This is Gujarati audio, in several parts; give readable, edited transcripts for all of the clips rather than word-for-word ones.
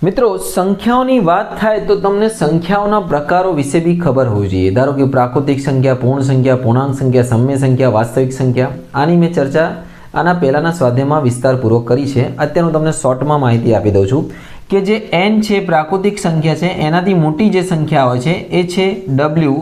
મિત્રો સંખ્યાઓની વાત થાય તો તમને સંખ્યાઓના પ્રકારો વિશે બી ખબર હોવી જોઈએ। ધારો કે પ્રાકૃતિક સંખ્યા, પૂર્ણ સંખ્યા, પૂર્ણાંક સંખ્યા, સમય સંખ્યા, વાસ્તવિક સંખ્યા, આની મેં ચર્ચા આના પહેલાંના સ્વાધ્યાયમાં વિસ્તારપૂર્વક કરી છે। અત્યારે હું તમને શોર્ટમાં માહિતી આપી દઉં છું કે જે n છે પ્રાકૃતિક સંખ્યા છે, એનાથી મોટી જે સંખ્યા આવે છે એ છે w,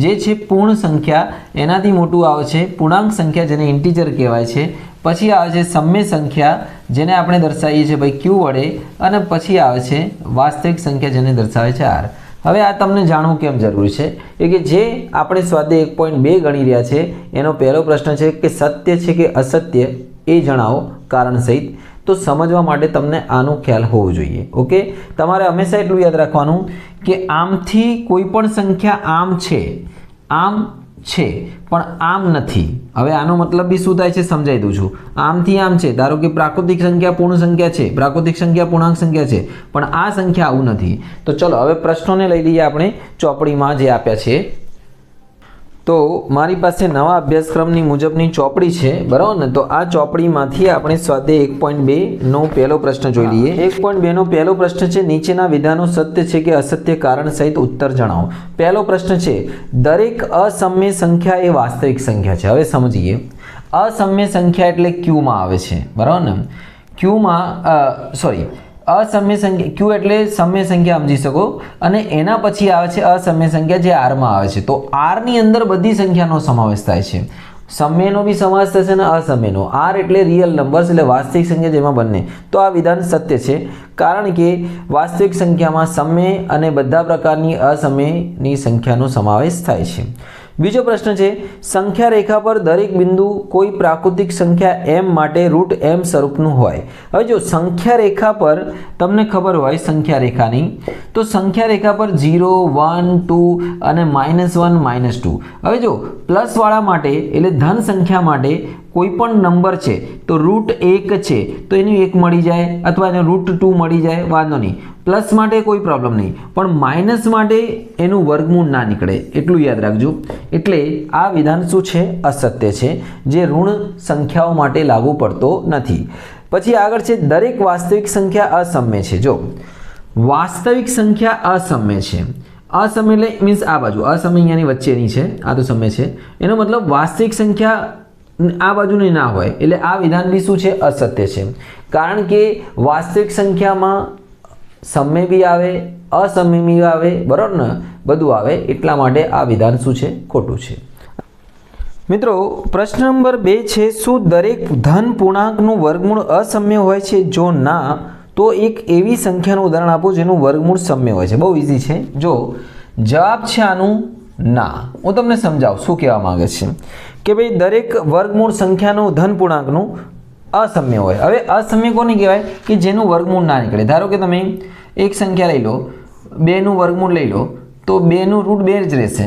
જે છે પૂર્ણ સંખ્યા, એનાથી મોટું આવે છે પૂર્ણાંક સંખ્યા જેને ઇન્ટીજર કહેવાય છે। પછી આવે છે સમય સંખ્યા જેને આપણે દર્શાવીએ છીએ ભાઈ q વડે, અને પછી આવે છે વાસ્તવિક સંખ્યા જેને દર્શાવે છે r। હવે આ તમને જાણવું કેમ જરૂરી છે કે જે આપણે સ્વાધ્યાય 1.2 ગણી રહ્યા છે એનો પહેલો પ્રશ્ન છે કે સત્ય છે કે અસત્ય એ જણાવો કારણ સહિત। તો સમજવા માટે તમને આનો ખ્યાલ હોવો જોઈએ। ઓકે, તમારે હંમેશા એટલું યાદ રાખવાનું કે આમથી કોઈ પણ સંખ્યા આમ છે પણ આમ નથી। હવે આનો મતલબ બી શું થાય છે સમજાવી દઉં છું। આમથી આમ છે, ધારો કે પ્રાકૃતિક સંખ્યા પૂર્ણ સંખ્યા છે, પ્રાકૃતિક સંખ્યા પૂર્ણાંક સંખ્યા છે, પણ આ સંખ્યા આવું નથી। તો ચલો હવે પ્રશ્નોને લઈ લઈએ આપણે ચોપડીમાં જે આપ્યા છે। તો મારી પાસે નવા અભ્યાસક્રમની મુજબની ચોપડી છે, બરાબર ને? તો આ ચોપડીમાંથી આપણે સ્વાધ્યાય 1.2 નો પહેલો પ્રશ્ન જોઈ લઈએ। 1.2 નો પહેલો પ્રશ્ન છે, નીચેના વિધાનો સત્ય છે કે અસત્ય કારણ સહિત ઉત્તર જણાવો। પહેલો પ્રશ્ન છે, દરેક અસમ્ય સંખ્યા એ વાસ્તવિક સંખ્યા છે। હવે સમજીએ, અસમ્ય સંખ્યા એટલે ક્યુમાં આવે છે, બરાબર ને? ક્યુમાં અસમ્ય સંખ્યા q એટલે સમય સંખ્યા સમજી શકો, અને એના પછી આવે છે અસમ્ય સંખ્યા જે r માં આવે છે। તો r ની અંદર બધી સંખ્યાનો સમાવેશ થાય છે, સમયનો બી સમાવેશ થશે અને અસમયનો। r એટલે રિયલ નંબર્સ એટલે વાસ્તવિક સંખ્યા જેમાં બંને। તો આ વિધાન સત્ય છે કારણ કે વાસ્તવિક સંખ્યામાં સમય અને બધા પ્રકારની અસમયની સંખ્યાનો સમાવેશ થાય છે। બીજો પ્રશ્ન છે, સંખ્યા રેખા પર દરેક બિંદુ કોઈ પ્રાકૃતિક સંખ્યા m માટે રૂટ m સ્વરૂપનું હોય। હવે જો સંખ્યા રેખા પર તમને ખબર હોય સંખ્યા રેખાની, તો સંખ્યા રેખા પર 0, 1, 2 અને -1, -2। હવે જો પ્લસ વાળા માટે એટલે ધન સંખ્યા માટે કોઈ પણ નંબર છે તો રૂટ 1 છે તો એનું 1 મળી જાય, અથવા એને રૂટ 2 મળી જાય, વાંધો નહીં। પ્લસ માટે કોઈ પ્રોબ્લેમ નહીં, પણ માઇનસ માટે એનું વર્ગમૂળ ના નીકળે, એટલું યાદ રાખજો। એટલે આ વિધાન શું છે? અસત્ય છે, જે ઋણ સંખ્યાઓ માટે લાગુ પડતો નથી। પછી આગળ છે, દરેક વાસ્તવિક સંખ્યા અસમ્ય છે। જો વાસ્તવિક સંખ્યા અસમ્ય છે, અસમ્ય એટલે મીન્સ આ બાજુ અસમ્ય અહીંયાની વચ્ચેની છે, આ તો સમય છે, એનો મતલબ વાસ્તવિક સંખ્યા આ બાજુની ના હોય, એટલે આ વિધાન બી શું છે? અસત્ય છે, કારણ કે વાસ્તવિક સંખ્યામાં સમય બી આવે, અસમય બી આવે, બરાબર ને? બધું આવે, એટલા માટે આ વિધાન શું છે? ખોટું છે। મિત્રો પ્રશ્ન નંબર 2 છે, શું દરેક ધન પૂર્ણાંકનું વર્ગમૂળ અસમ્ય હોય છે? જો ના, તો એક એવી સંખ્યાનું ઉદાહરણ આપો જેનું વર્ગમૂળ સમય હોય છે। બહુ ઇઝી છે, જો જવાબ છે આનું ના। હું તમને સમજાવું શું કહેવા માંગે છે કે ભાઈ દરેક વર્ગમૂળ સંખ્યાનું ધન પૂર્ણાંકનું અસમ્ય હોય। હવે અસમ્ય કોને કહેવાય? કે જેનું વર્ગમૂળ ના નીકળે। ધારો કે તમે એક સંખ્યા લઈ લો, 2 નું વર્ગમૂળ લઈ લો, તો 2 નું રૂટ 2 જ રહેશે,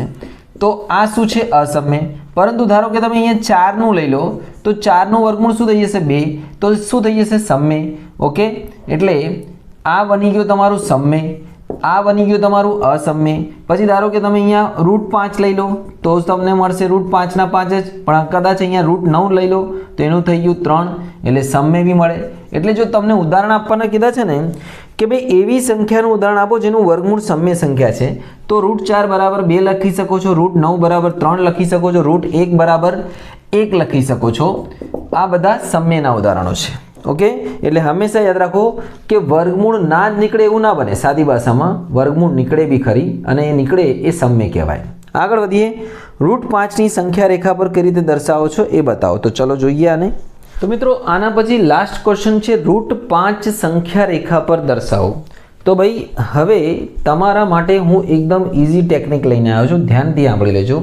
તો આ શું છે? અસમ્ય। પરંતુ ધારો કે તમે અહીંયા 4 નું લઈ લો, તો 4 નું વર્ગમૂળ શું થઈ જશે? 2, તો શું થઈ જશે? સમય। ઓકે, એટલે આ બની ગયું તમારું સમય, આ બની ગયું તમારું અસમ્ય। પછી ધારો કે તમે અહીંયા રૂટ 5 લઈ લો, તો તમને મળશે રૂટ 5 ના 5 જ, પણ કદાચ અહીંયા રૂટ 9 લઈ લો તો એનું થઈ ગયું 3, એટલે સમય બી મળે। એટલે જો તમને ઉદાહરણ આપવાના કીધા છે ને કે ભાઈ એવી સંખ્યાનું ઉદાહરણ આપો જેનું વર્ગમૂળ સમય સંખ્યા છે, તો રૂટ 4 બરાબર 2 લખી શકો છો, રૂટ 9 બરાબર 3 લખી શકો છો, રૂટ 1 બરાબર 1 લખી શકો છો। આ બધા સમયના ઉદાહરણો છે। ઓકે, એટલે હંમેશા યાદ રાખો કે વર્ગમૂળ ના જ નીકળે એવું ના બને, સાદી ભાષામાં વર્ગમૂળ નીકળે બી ખરી, અને એ નીકળે એ સમય કહેવાય। આગળ વધીએ, રૂટ 5ની સંખ્યા રેખા પર કઈ રીતે દર્શાવો છો એ બતાવો। તો ચલો જોઈએ આને। તો મિત્રો આના પછી લાસ્ટ ક્વેશ્ચન છે, રૂટ 5 સંખ્યા રેખા પર દર્શાવો। તો ભાઈ હવે તમારા માટે હું એકદમ ઇઝી ટેકનિક લઈને આવ્યો છું, ધ્યાનથી સાંભળી લેજો।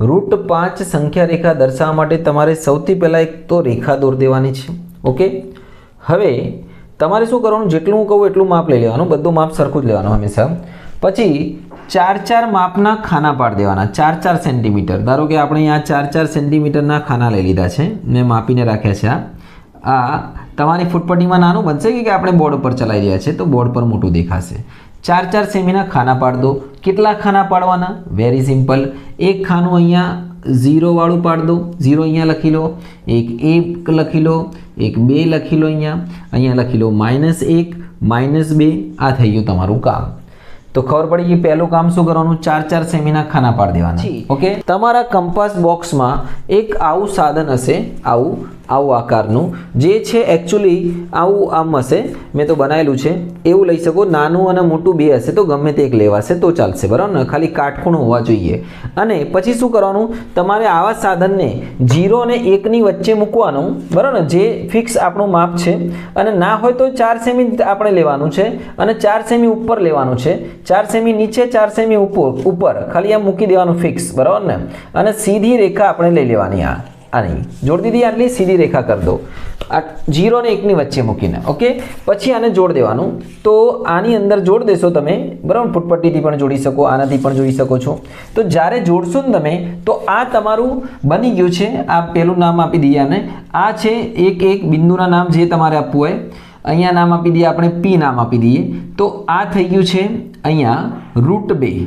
રૂટ 5 સંખ્યા રેખા દર્શાવવા માટે તમારે સૌથી પહેલાં એક તો રેખા દોર દેવાની છે। ઓકે, હવે તમારે શું કરવાનું? જેટલું હું કહું એટલું માપ લઈ લેવાનું, બધું માપ સરખું જ લેવાનું હંમેશા। પછી 4 માપના ખાના પાડી દેવાના, 4 સેન્ટીમીટર। ધારો કે આપણે અહીંયા 4 સેન્ટીમીટરના ખાના લઈ લીધા છે, મેં માપીને રાખ્યા છે। આ તમારી ફૂટપટ્ટીમાં નાનું બનશે કે આપણે બોર્ડ ઉપર ચલાવી રહ્યા છે તો બોર્ડ પર મોટું દેખાશે। 4 સેમીના ખાના પાડી દો। કેટલા ખાના પાડવાના? વેરી સિમ્પલ, એક ખાનું અહીંયા 0 વાળું પાડી દો, 0 અહીંયા લખી લો, એક 1 લખી લો, એક 2 લખી લો, અહીંયા લખી લો -1 -2, આ થઈ ગયું તમારું કામ. તો ખબર પડી ગઈ પહેલું કામ શું કરવાનું, 4 સેમીના ખાના પાડી દેવાના. ઓકે, તમારા કંપાસ બોક્સમાં એક આવું સાધન હશે, આવું આકારનું, જે છે એકચ્યુઅલી આવું આમ હશે, મેં તો બનાવેલું છે, એવું લઈ શકો. નાનું અને મોટું બે હશે તો ગમે તે એક લેવાશે તો ચાલશે, બરાબર ને, ખાલી કાટખૂણું હોવા જોઈએ. અને પછી શું કરવાનું, તમારે આવા સાધનને 0 અને 1 ની વચ્ચે મૂકવાનું, બરાબર ને, જે ફિક્સ આપણું માપ છે. અને ના હોય તો 4 સેમી આપણે લેવાનું છે અને 4 સેમી ઉપર લેવાનું છે, 4 સેમી નીચે 4 સેમી ઉપર ખાલી આમ મૂકી દેવાનું ફિક્સ, બરાબર ને. અને સીધી રેખા આપણે લઈ લેવાની, આની જોડી દીધી, આટલી સીધી રેખા કરી દો, આ 0 અને 1 ની વચ્ચે મૂકીને. ઓકે, પછી આને જોડ દેવાનું. તો આની અંદર જોડ દેશો તમે, બરાબર, ફૂટપટ્ટીથી પણ જોડી શકો, આનાથી પણ જોડી શકો છો. તો જ્યારે જોડશો ને તમે, તો આ તમારું બની ગયું છે. આ પેલું નામ આપી દઈએ આને, આ છે એક બિંદુના નામ જે તમારે આપવું હોય. અહીંયા નામ આપી દઈએ આપણે, P નામ આપી દઈએ. તો આ થઈ ગયું છે અહીંયા √2.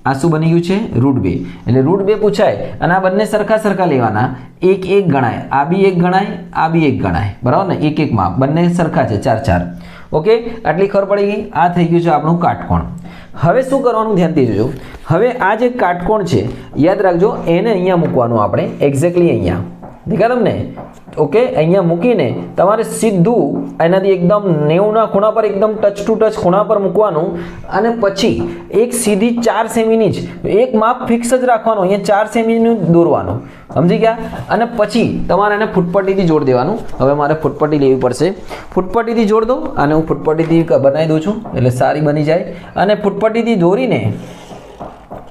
આ શું બની ગયું છે, √2. એટલે √2 પૂછાય અને આ બંને સરખા લેવાના, 1 ગણાય, આ બી 1 ગણાય, આ બી 1 ગણાય, બરાબર ને, 1 માં બંને સરખા છે, 4. ઓકે, આટલી ખબર પડી ગઈ. આ થઈ ગયું છે આપણું કાટકોણ. હવે શું કરવાનું, ધ્યાનથી જોજો. હવે આ જે કાટકોણ છે, યાદ રાખજો, એને અહીંયા મૂકવાનું આપણે, એક્ઝેક્ટલી અહીંયા, દેખાય તમને? ઓકે, અહીંયા મૂકીને તમારે સીધું એનાથી એકદમ 90ના ખૂણા પર, એકદમ ટચ ટુ ટચ ખૂણા પર મૂકવાનું. અને પછી એક સીધી 4 સેમીની જ એક માપ ફિક્સ જ રાખવાનું, અહીંયા 4 સેમીનું દોરવાનું, સમજી ગયા? અને પછી તમારે એને ફૂટપટ્ટીથી જોડ દેવાનું. હવે મારે ફૂટપટ્ટી લેવી પડશે, ફૂટપટ્ટીથી જોડ દો. અને હું ફૂટપટ્ટીથી બનાવી દઉં છું એટલે સારી બની જાય. અને ફૂટપટ્ટીથી દોરીને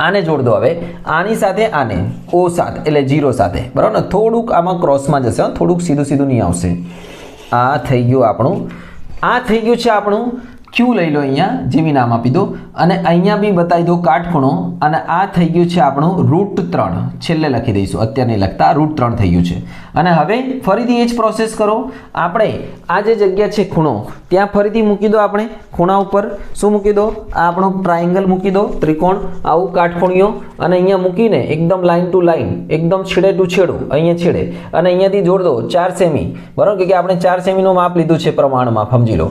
આને જોડ દો. હવે આની સાથે આને O7 એટલે 0 સાથે, બરાબર ને, થોડુંક આમાં ક્રોસમાં જશે, થોડુંક સીધું નહીં આવશે. આ થઈ ગયું આપણું, આ થઈ ગયું છે આપણું Q. લઈ લો, અહીંયા જેવી નામ આપી દો. અને અહીંયા બી બતાવી દો કાટખૂણો. અને આ થઈ ગયું છે આપણું √3, છેલ્લે લખી દઈશું, અત્યારે નહીં લખતા, √3 થઈ ગયું છે. અને હવે ફરીથી એ જ પ્રોસેસ કરો. આપણે આ જે જગ્યા છે ખૂણો, ત્યાં ફરીથી મૂકી દો. આપણે ખૂણા ઉપર શું મૂકી દો, આ આપણો ટ્રાયંગલ મૂકી દો, ત્રિકોણ, આવું કાટખૂણીઓ. અને અહીંયા મૂકીને એકદમ લાઇન ટુ લાઇન, એકદમ છેડે ટુ છેડું, અહીંયા છેડે, અને અહીંયાથી જોડ દો 4 સેમી, બરાબર, કે આપણે 4 સેમીનું માપ લીધું છે, પ્રમાણ માપ સમજી લો,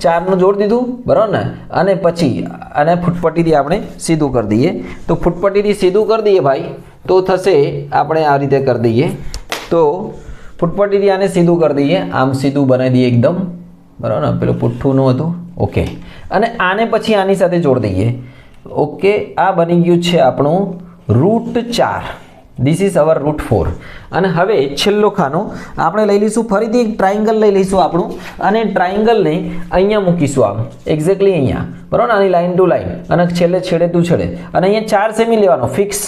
4નું જોડ દીધું, બરાબર ને. અને પછી આને ફૂટપટ્ટીથી આપણે સીધું કરી દઈએ. તો ફૂટપટ્ટીથી સીધું કરી દઈએ ભાઈ, તો થશે આપણે આ રીતે કરી દઈએ. તો ફૂટપટ્ટીથી આને સીધું કરી દઈએ, આમ સીધું બનાવી દઈએ એકદમ, બરાબર ને, પેલું પુઠ્ઠું નું હતું. ઓકે, અને આને પછી આની સાથે જોડી દઈએ. ઓકે, આ બની ગયું છે આપણું √4. This is our √4. અને હવે છેલ્લો ખાનો આપણે લઈ લઈશું, ફરીથી એક ટ્રાયંગલ લઈ લઈશું આપણું, અને ટ્રાયંગલને અહીંયા મૂકીશું, આમ એક્ઝેક્ટલી અહીંયા, બરાબર, આની લાઇન ટુ લાઇન, અને છેલ્લે છેડે ટુ છેડે. અને અહીંયા 4 સેમી લેવાનો ફિક્સ,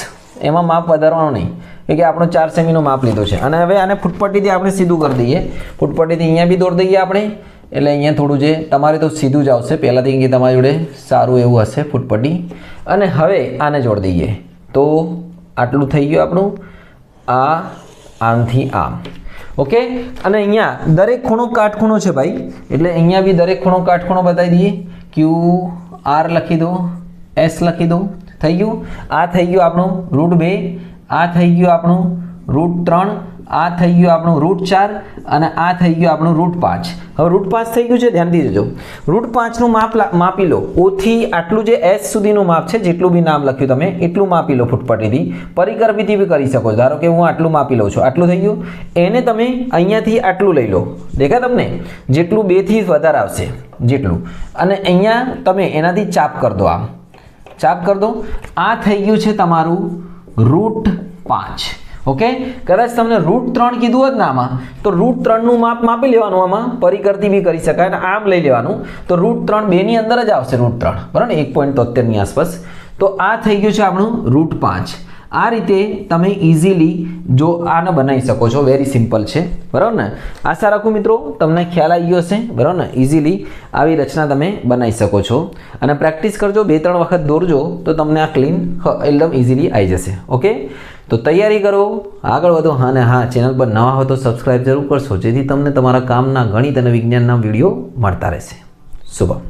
એમાં માપ વધારવાનું નહીં, કે આપણો 4 સેમીનો માપ લીધો છે. અને હવે આને ફૂટપટ્ટીથી આપણે સીધું કરી દઈએ. ફૂટપટ્ટીથી અહીંયા બી દોરી દઈએ આપણે, એટલે અહીંયા થોડું જે તમારે તો સીધું જ આવશે પહેલાંથી, કે તમારી જોડે સારું એવું હશે ફૂટપટ્ટી. અને હવે આને જોડી દઈએ. તો આટલું થઈ ગયું આપણું, આ આમથી આમ. ઓકે, અને અહીંયા દરેક ખૂણો કાટખૂણો છે ભાઈ, એટલે અહીંયા બી દરેક ખૂણો કાટખૂણો બતાવી દઈએ. QR લખી દો, S લખી દો, થઈ ગયું. આ થઈ ગયું આપણું √2, આ થઈ ગયું આપણું √3, આ થઈ ગયું આપણું √4, અને આ થઈ ગયું આપણું √5. હવે √5 થઈ ગયું છે, ધ્યાનથી જોજો. √5નું માપ માપી લો. O થી આટલું જે S સુધીનું માપ છે, જેટલું બી નામ લખ્યું તમે એટલું માપી લો ફૂટપટ્ટીથી. પરિકર્મીથી બી કરી શકો છો. ધારો કે હું આટલું માપી લઉં છું, આટલું થઈ ગયું. એને તમે અહીંયાથી આટલું લઈ લો, દેખાય તમને? જેટલું 2 થી વધારે આવશે જેટલું. અને અહીંયા તમે એનાથી ચાપ કરી દો, આમ ચાપ કરી દો. આ થઈ ગયું છે તમારું √5. ઓકે, કદાચ તમને √3 કીધું હોત ને આમાં, તો √3નું માપ માપી લેવાનું, આમાં પરિકરથી બી કરી શકાય, અને આમ લઈ લેવાનું. તો √3 2ની અંદર જ આવશે, √3, બરાબર ને, 1.73 ની આસપાસ. તો આ થઈ ગયું છે આપણું √5. આ રીતે તમે ઇઝીલી જો આને બનાવી શકો છો, વેરી સિમ્પલ છે, બરાબર ને. આશા રાખું મિત્રો તમને ખ્યાલ આવી ગયો હશે, બરાબર ને. ઇઝીલી આવી રચના તમે બનાવી શકો છો, અને પ્રેક્ટિસ કરજો, 2-3 વખત દોરજો તો તમને આ ક્લીન એકદમ ઇઝીલી આવી જશે. ઓકે, તો તૈયારી કરો, આગળ વધો. હા ને હા, ચેનલ પર નવા હો તો સબસ્ક્રાઈબ જરૂર કરશો, જેથી તમને તમારા કામના ગણિત અને વિજ્ઞાનના વિડીયો મળતા રહેશે. શુભમ.